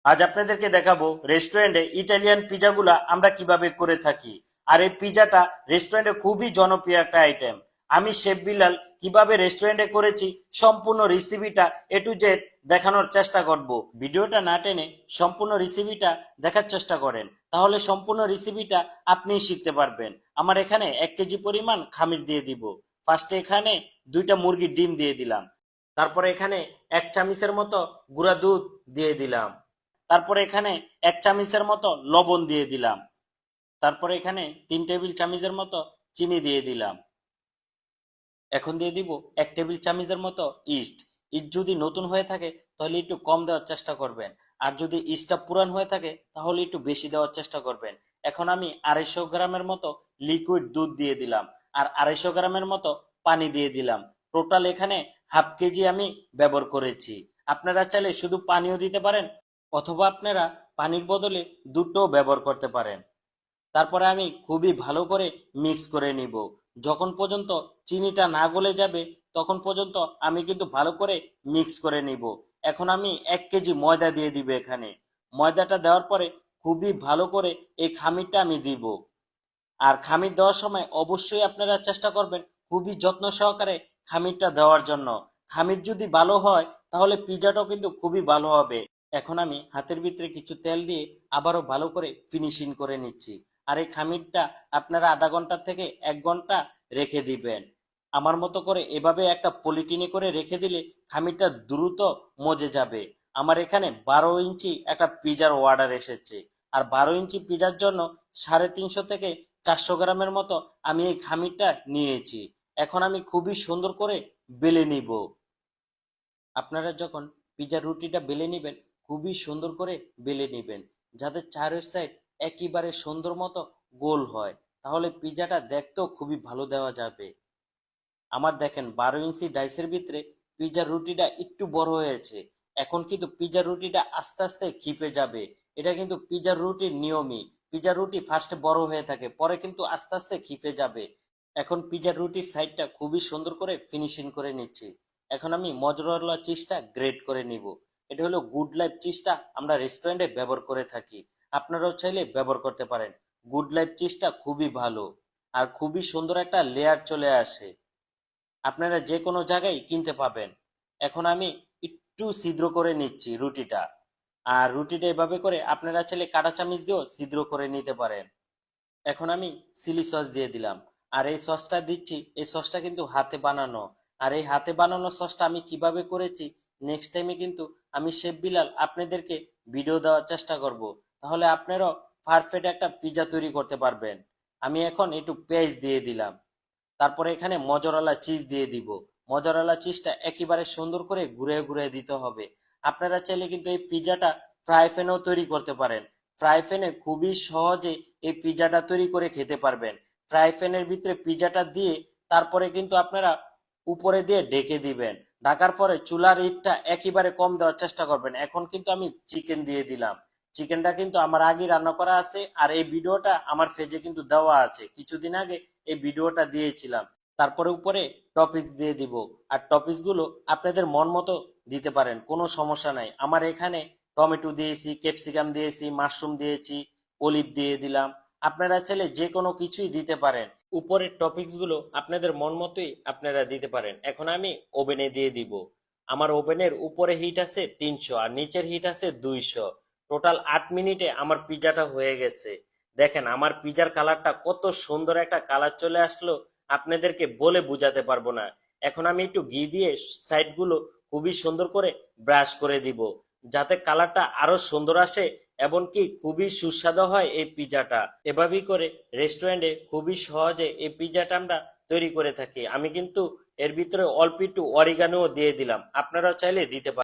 আজ আপনাদেরকে দেখাবো রেস্টুরেন্টে ইটালিয়ান পিজাগুলা আমরা কিভাবে করে থাকি। আর এই পিজাটা রেস্টুরেন্টে খুবই জনপ্রিয় একটা আইটেম। আমি শেফ বিলাল কিভাবে রেস্টুরেন্টে করেছি সম্পূর্ণ রেসিপিটা এ টু জেড দেখানোর চেষ্টা করব। ভিডিওটা না টেনে সম্পূর্ণ রেসিপিটা দেখার চেষ্টা করেন, তাহলে সম্পূর্ণ রেসিপিটা আপনিই শিখতে পারবেন। আমার এখানে 1 কেজি পরিমাণ খামির দিয়ে দিব। ফার্স্টে এখানে 2টা মুরগির ডিম দিয়ে দিলাম। তারপরে এখানে 1 চামচের মতো গুঁড়া দুধ দিয়ে দিলাম। তারপরে এখানে 1 চামচের মতো লবণ দিয়ে দিলাম। তারপরে এখানে 3 টেবিল চামচের মতো চিনি দিয়ে দিলাম। এখন দিয়ে দিব 1 টেবিল চামচের মতো ইস্ট। ইস্ট যদি নতুন হয়ে থাকে তাহলে একটু কম দেওয়ার চেষ্টা করবেন, আর যদি ইস্টটা পুরান হয়ে থাকে তাহলে একটু বেশি দেওয়ার চেষ্টা করবেন। এখন আমি 250 গ্রামের মতো লিকুইড দুধ দিয়ে দিলাম, আর 250 গ্রামের মতো পানি দিয়ে দিলাম। টোটাল এখানে হাফ কেজি আমি ব্যবহার করেছি। আপনারা চাইলে শুধু পানিও দিতে পারেন, অথবা আপনারা পানির বদলে দুধটাও ব্যবহার করতে পারেন। তারপরে আমি খুবই ভালো করে মিক্স করে নিব। যখন পর্যন্ত চিনিটা না গলে যাবে তখন পর্যন্ত আমি কিন্তু ভালো করে মিক্স করে নিব। এখন আমি 1 কেজি ময়দা দিয়ে দিব এখানে। ময়দাটা দেওয়ার পরে খুবই ভালো করে এই খামিরটা আমি দিব। আর খামির দেওয়ার সময় অবশ্যই আপনারা চেষ্টা করবেন খুবই যত্ন সহকারে খামিরটা দেওয়ার জন্য। খামির যদি ভালো হয় তাহলে পিজাটাও কিন্তু খুবই ভালো হবে। এখন আমি হাতের ভিতরে কিছু তেল দিয়ে আবারও ভালো করে ফিনিশিং করে নিচ্ছি। আর এই খামিরটা আপনারা আধা ঘন্টা থেকে 1 ঘন্টা রেখে দিবেন। আমার মতো করে এভাবে একটা পলিটিনে করে রেখে দিলে খামিরটা দ্রুত মজে যাবে। আমার এখানে 12 ইঞ্চি একটা পিজার অর্ডার এসেছে। আর 12 ইঞ্চি পিজার জন্য 350 থেকে 400 গ্রামের মতো আমি এই খামিরটা নিয়েছি। এখন আমি খুবই সুন্দর করে বেলে নিব। আপনারা যখন পিজার রুটিটা বেলে নিবেন খুবই সুন্দর করে বেলে নিবেন, যাতে চারের সাইড একেবারে সুন্দর মতো গোল হয়, তাহলে পিজাটা দেখতেও খুবই ভালো দেওয়া যাবে। আমার দেখেন 12 ইঞ্চি ডাইসের ভিতরে পিজার রুটিটা একটু বড় হয়েছে। এখন কিন্তু পিজার রুটিটা আস্তে আস্তে ক্ষিপে যাবে। এটা কিন্তু পিজার রুটির নিয়মই। পিজার রুটি ফার্স্টে বড় হয়ে থাকে, পরে কিন্তু আস্তে আস্তে ক্ষিপে যাবে। এখন পিজার রুটির সাইডটা খুবই সুন্দর করে ফিনিশিং করে নিচ্ছি। এখন আমি মজরেলা চিজটা গ্রেট করে নিব। এটা হলো গুড লাইফ চিজটা, আমরা রেস্টুরেন্টে ব্যবহার করে থাকি। আপনারাও চাইলে ব্যবহার করতে পারেন। গুড লাইফ চিজটা খুবই ভালো, আর খুবই সুন্দর একটা লেয়ার চলে আসে। আপনারা যে কোনো জায়গায় কিনতে পাবেন। এখন আমি একটু ছিদ্র করে নিচ্ছি রুটিটা। আর রুটিটা এভাবে করে আপনারা চাইলে কাঁটা চামচ দিয়েও ছিদ্র করে নিতে পারেন। এখন আমি চিলি সস দিয়ে দিলাম। আর এই সসটা দিচ্ছি, এই সসটা কিন্তু হাতে বানানো। আর এই হাতে বানানো সসটা আমি কিভাবে করেছি নেক্সট টাইমে কিন্তু আমি শেফ বিলাল আপনাদেরকে ভিডিও দেওয়ার চেষ্টা করব। তাহলে আপনারাও পারফেক্ট একটা পিৎজা তৈরি করতে পারবেন। আমি এখন একটু পেঁয়াজ দিয়ে দিলাম। তারপরে এখানে মজরেলা চিজ দিয়ে দিব। মজরেলা চিজটা একেবারে সুন্দর করে ঘুরে ঘুরে দিতে হবে। আপনারা চাইলে কিন্তু এই পিৎজাটা ফ্রাই প্যানেও তৈরি করতে পারেন। ফ্রাই প্যানে খুবই সহজে এই পিৎজাটা তৈরি করে খেতে পারবেন। ফ্রাই প্যানের ভিতরে পিৎজাটা দিয়ে তারপরে কিন্তু আপনারা উপরে দিয়ে ঢেকে দিবেন। ঢাকার পরে চুলার হিটটা একেবারে কম দেওয়ার চেষ্টা করবেন। এখন কিন্তু আমি চিকেন দিয়ে দিলাম। চিকেনটা কিন্তু আমার আগে রান্না করা আছে, আর এই ভিডিওটা আমার পেজে কিন্তু দেওয়া আছে। কিছুদিন আগে এই ভিডিওটা দিয়েছিলাম। তারপরে উপরে টপিকস দিয়ে দিব। আর টপিকস গুলো আপনাদের মন মতো দিতে পারেন, কোনো সমস্যা নাই। আমার এখানে টমেটো দিয়েছি, ক্যাপসিকাম দিয়েছি, মাশরুম দিয়েছি, অলিভ দিয়ে দিলাম। আপনারা চাইলে যে কোনো কিছুই দিতে পারেন। উপরের টপিকস গুলো আপনাদের মন মতোই আপনারা দিতে পারেন। এখন আমি ওভেনে দিয়ে দিব। আমার ওভেনের উপরে হিট আছে 300 আর নিচের হিট আছে 200। টোটাল 8 মিনিটে আমার পিজাটা হয়ে গেছে। দেখেন আমার পিজার কালারটা কত সুন্দর একটা কালার চলে আসলো, আপনাদেরকে বলে বোঝাতে পারবো না। এখন আমি একটু ঘি দিয়ে সাইড গুলো খুবই সুন্দর করে ব্রাশ করে দিব, যাতে কালারটা আরো সুন্দর আসে এবং কি খুবই সুস্বাদু হয় এই পিজাটা। এভাবেই করে রেস্টুরেন্টে খুবই সহজে এই পিজাটা আমরা তৈরি করে থাকি। আমি কিন্তু এর ভিতরে অল্প একটু অরিগানো দিয়ে দিলাম, আপনারাও চাইলে দিতে পারেন।